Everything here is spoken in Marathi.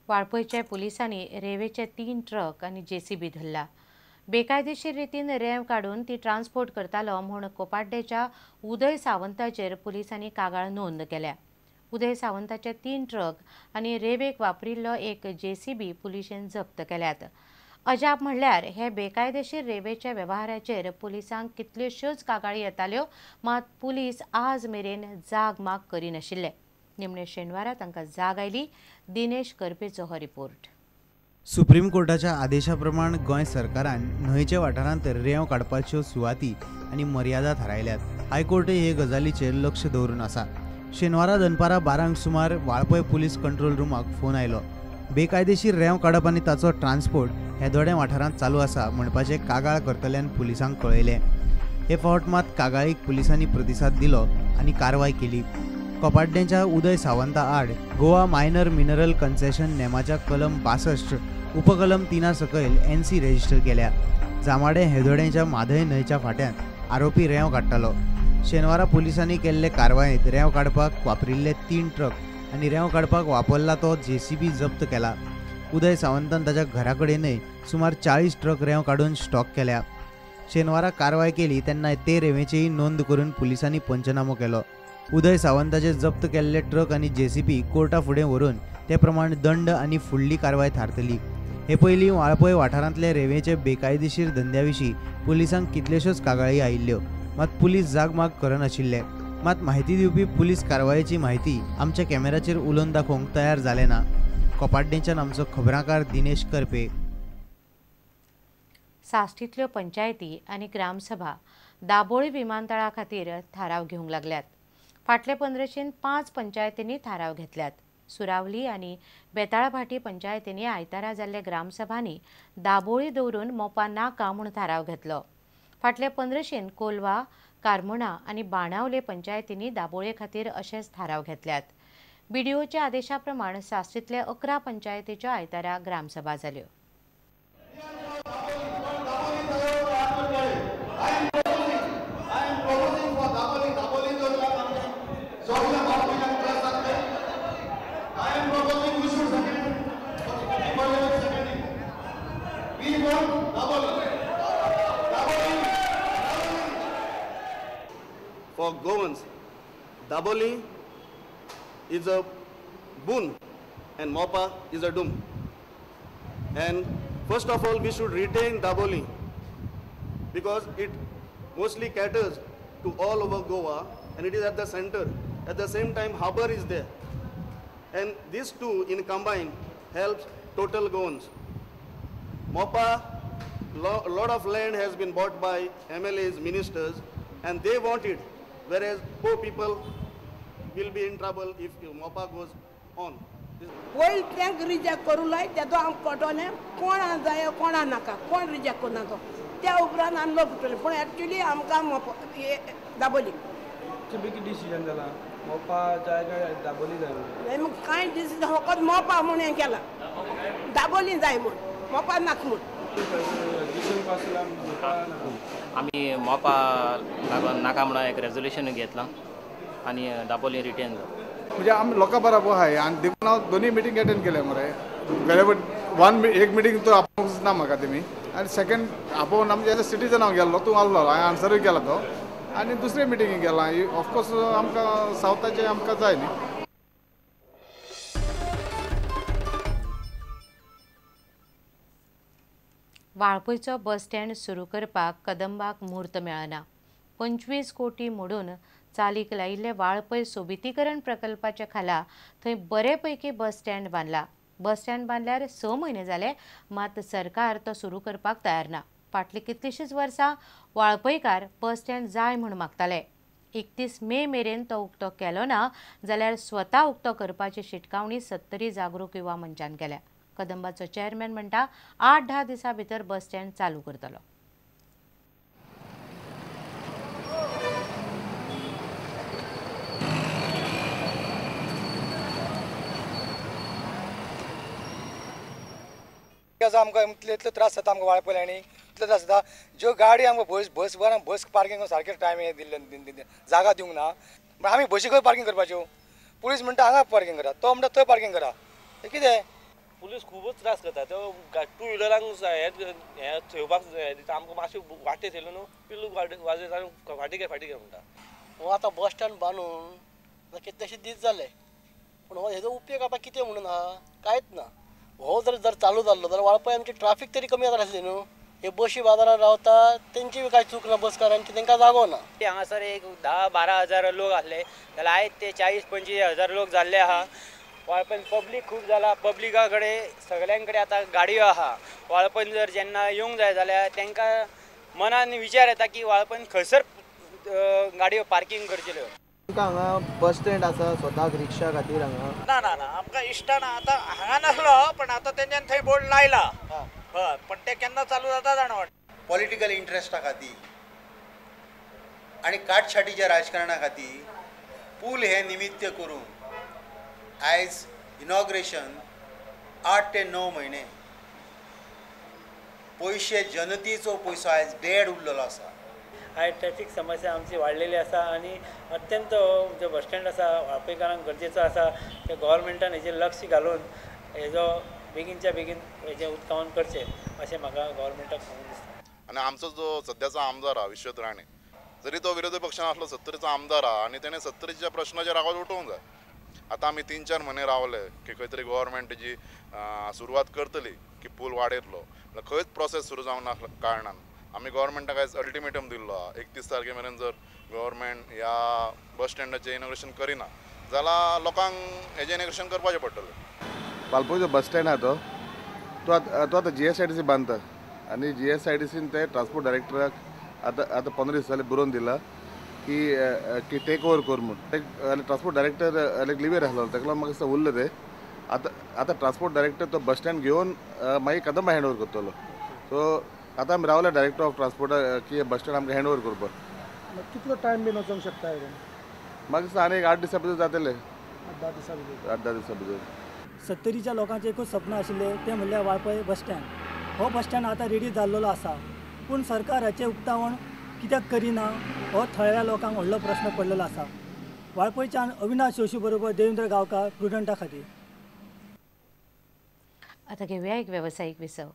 वाळपयच्या पुलिसांनी रेवेचे 3 ट्रक आणि जेसीबी धरला। बेकायदेशीर रितीन रेंव काढून ती ट्रान्सपोर्ट करतालो म्हूण कोपाड्डेच्या उदय सावंताचेर पुलिसांनी कागाळ नोंद केल्या। उदय सावंताचे 3 ट्रक आणि रेवेक वापरिल्लो एक जेसीबी पुलिशेन जप्त केल्यात। अजाप म्हणल्यार हे बेकायदेशीर रेवेच्या वेव्हाराचेर पुलिसांक कितल्योश्योच कागाळी येताल्यो, मात पुलीस आज मेरेन जाग माग करिनाशिल्ले। निमणे शेनवारा तांकां जाग आयली। दिनेश करपेचो हो रिपोर्ट। सुप्रीम कोर्टाच्या आदेशाप्रमाण गोंय सरकारान न्हंयच्या वाठारांत रेंव काडपाच्यो सुवाती आनी मर्यादा थारायल्यात। हायकोर्टय हे गजालीचेर लक्ष दवरून आसा। शेनवारा दनपारा 12 सुमार वाळपय पुलीस कंट्रोल रूमाक फोन आयलो। बेकायदेशीर रेंव काडप आनी ताचो ट्रान्सपोर्ट हेदोड्या वाठारांत चालू आसा म्हणपाचे कागाळ करतल्यान पुलिसांक कळयले। हे फावट मात कागाळीक पुलिसांनी प्रतिसाद दिलो आनी कारवाय केली। कोपाड्डेंच्या उदय सावंता आड गोवा मायनर मिनरल कन्सेशन नेमाच्या कलम 62 उपकलम 3 सकयल NC रेजिस्टर केल्या। जामाडे हेदोडेच्या माधय न्हंयच्या फाट्यात आरोपी रेंव काडटालो। शेनवारा पुलिसांनी केल्ले कारवायेंत रेंव काडपाक वापरिल्ले 3 ट्रक आनी रेंव काडपाक वापरला तो जेसीबी जप्त केला। उदय सावंतान ताच्या घरा कडेनय सुमार 40 ट्रक रेंव काडून स्टॉक केल्या। शेनवारा कारवाय केली तेन्ना ते रेवेचीय नोंद करून पुलिसांनी पंचनामो केलो। उदय सावंताचे जप्त केल्ले ट्रक आनी जेसीबी कोर्टा फुडें व्हरून ते प्रमाण दंड आनी फुडली कारवाय थारतली। हे पयलीं वाळपय वाठारांतले रेवेचे बेकायदेशीर धंद्याविशीं पुलिसांक कितल्योश्योच कागाळी आयिल्ल्यो, मात पुलीस जाग माग करनाशिल्ले। मात म्हायती दिवपी पुलीस कारवायेची म्हायती आमच्या कॅमेराचेर उलोवन दाखोवंक तयार जाले ना। कोपाड्डेच्यान आमचो खबराकार दिनेश करपे। साश्टींतल्यो पंचायती आनी ग्रामसभा दाबोळी विमानतळा खातीर थाराव घेवंक लागल्यात। फाटले 15 5 पंचायतींनी थाराव घेतल्यात। सुरावली आनी बेताळभाटी पंचायतींनी आयतारा जाल्ल्या ग्रामसभांनी दाबोळी दवरून मोपा नाका म्हूण थाराव घेतलो। फाटले 15 कोलवा, कारमणा आनी बाणावले पंचायतींनी दाबोळे खातीर अशेच थाराव घेतल्यात। BDOच्या आदेशा प्रमाण साश्टींतले 11 पंचायतीच्यो आयतारा ग्रामसभा जाल्यो। For Goans, Daboli is a boon and Mopa is a doom. And first of all, we should retain Daboli because it mostly caters to all over Goa and it is at the center. At the same time, harbour is there. And these two in combine helps total Goans. Mopa, a lot of land has been bought by MLAs, ministers, and they want it. Whereas poor people will be in trouble if Mopa goes on. Well, tank reject करू लाय त्या तो आम पटोने कोण जाय कोण नाका कोण रिजेक्ट करना तो त्या उपरांत आमलो पटोले पण एक्चुअली आमकां मोपा दाबोली किती डिसिजन जाला मोपा जाय काय दाबोली जाय नाही मग काय डिसिजन फकत मोपा म्हणून हे केला दाबोली जाय म्हणून मोपा नाक म्हणून आम्ही मोपा लागून नाका म्हणून एक रेजोल्युशन घेतला आणि दाबोली रिटेन म्हणजे आम्ही लोकां बरोबर आहे आणि देखून हांव दोन्ही मिटींग अटेंड केले मरे वेळेवर एक मिटींग तो आपोवंक ना म्हाका तेमी आनी सेकंड आपोवन आमचे एज अ सिटीजन हांव गेल्लो तूं आसलो हांवें आन्सरूय केला तो आनी दुसरे मिटींगेक गेला ऑफकोर्स आमकां सावथाचे आमकां जाय न्ही। वाळपयचो बस स्टँड सुरू करपाक कदंबाक मुहूर्त मेळना। 25 कोटी मोडून चालीक लायिल्ले वाळपय सोबितीकरण प्रकल्पाच्या खाला थंय बरेपैकी बस स्टँड बांदला। बस स्टँड बांदल्यार 6 म्हयने जाले, मात सरकार तो सुरू करपाक तयार ना। फाटली कितलींशींच वर्सां वाळपयकार बस स्टँड जाय म्हूण मागताले। 31 मे मेरेन तो उक्तो केलो ना जाल्यार स्वता उक्तो करपाची शिटकावणी 70 जागरूक युवा मंचान केल्या। कदंबाचो चेअरमॅन म्हणटा 8-10 दिसां भितर बस स्टँड चालू करतलो। आमकां इतले त्रास जाता आमकां वाळपयल्यांनी इतले त्रास जाता ज्यो गाडी आमकां बस पार्किंग सारके टायम दिल्ले जागा दिवंक ना मागीर आमी बशी खंय पार्किंग करपाच्यो पुलीस म्हणटा हांगा पार्किंग करा तो म्हणटा थंय पार्किंग करा हे कितें पुलीस खूबच त्रास करता तो टू व्हिलरांक हे ठेवपाक दिता आमकां मातशें वाटे थेयलो न्हू पिल्लू वाजयता फाटी घे म्हणटा. हो आतां बस स्टँड बांदून कितलेशे दीस जाले पूण हो हेजो उपयोग आतां कितें म्हणून आहा कांयच ना. हो जर चालू जाल्लो जाल्यार वाळपय आमची ट्राफीक तरी कमी जाता आसली न्हू. हे बशी बाजारात रावता तेंची बी कांय चूक ना बसकारांची तांकां जागो ना. हांगासर एक 10-12 हजार लोक आसले जाल्यार आयज ते 40-25 हजार लोक जाल्ले आहा. वाळपय पब्लीक खूब जाला. पब्लिका कडेन सगळ्यां कडेन आतां गाडयो आहा. वाळपय जर जेन्ना येवंक जाय जाल्यार तांकां मनान विचार येता की वाळपय खंयसर गाडयो पार्किंग करच्यो. हांगा बस स्टँड आसा स्वताक रिक्षा खातीर हांगा ना ना ना आमकां इश्टा ना. आतां हांगा नासलो पण आतां तेंच्यान थंय बोर्ड लायला. हय पण ते केन्ना चालू जाता जाणा. पॉलिटिकल इंट्रस्टा खातीर आनी काटछाटीच्या राजकारणा खातीर पूल हे निमित्त करून आयज इनॉग्रेशन 8 ते 9 म्हयने पयशे जनतेचो पयसो आयज डेड उरलेलो आसा. आयज ट्रॅफिक समस्या आमची वाडलेली आसा आनी अत्यंत जो बस स्टँड आसा वाळपयकारांक गरजेचो आसा ते गोव्हर्मेंटान हेजेर लक्ष घालून हेजो बेगीनच्या बेगीन हेजें उदकावण करचें अशें म्हाका गोव्हर्मेंटाक सांगून दिसता. आनी आमचो जो सद्याचो आमदार आहा विश्वत राणे जरी तो विरोधी पक्षान आसलो 70चा आमदार आहा आनी तेणें 70च्या प्रश्नाचेर आवाज उठोवंक जाय. आतां आमी 3-4 म्हयने रावले की खंय तरी गोव्हर्मेंट तेजी सुरवात करतली की पूल वाडयतलो खंयच प्रोसेस सुरू जावंक ना कारणान आमी गोव्हर्मेंटाक आयज अल्टिमेटम दिल्लो आहा 31 तारखे मेरेन जर गोव्हर्मेंट ह्या बस स्टँडाचें इनॉग्रेशन करिना जाल्यार लोकांक हेजें इनॉग्रेशन करपाचें पडटलें. पालपोचो बस स्टँड आहा तो आतां GSIDC बांदता आनी GSIDCन ते ट्रान्सपोर्ट डायरेक्टराक आतां 15 दीस जाले बरोवन दिला की टेक ओवर कर म्हूण. ट्रान्सपोर्ट डायरेक्टर लिव्हीर आसलो ताका लागून म्हाका दिसता उरले ते आतां ट्रान्सपोर्ट डायरेक्टर तो बस स्टँड घेवन मागीर कदंबा हँड ओवर करतलो. सो आतां आमी रावले डायरेक्टर ऑफ ट्रान्सपोर्ट की बस स्टँड आमकां हँड ओवर करपाक. कितलो टायम बीन वचोंक शकता म्हाका दिसता आनी 8 दिसां भितर जातले. 8-10 दिसां भितर. 70च्या लोकांचें एकूच सपन आशिल्लें तें म्हणल्यार वाळपय बस स्टँड. हो बस स्टँड आतां रेडी जाल्लो आसा पूण सरकार हाचें उक्तावण कित्याक करिना हो थळ्या लोकांक व्हडलो प्रश्न पडलेलो आसा. वाळपयच्यान अविनाश जोशी बरोबर देवेंद्र गांवकार प्रुडंटा खातीर. आता घेऊया एक व्यावसायिक विसव.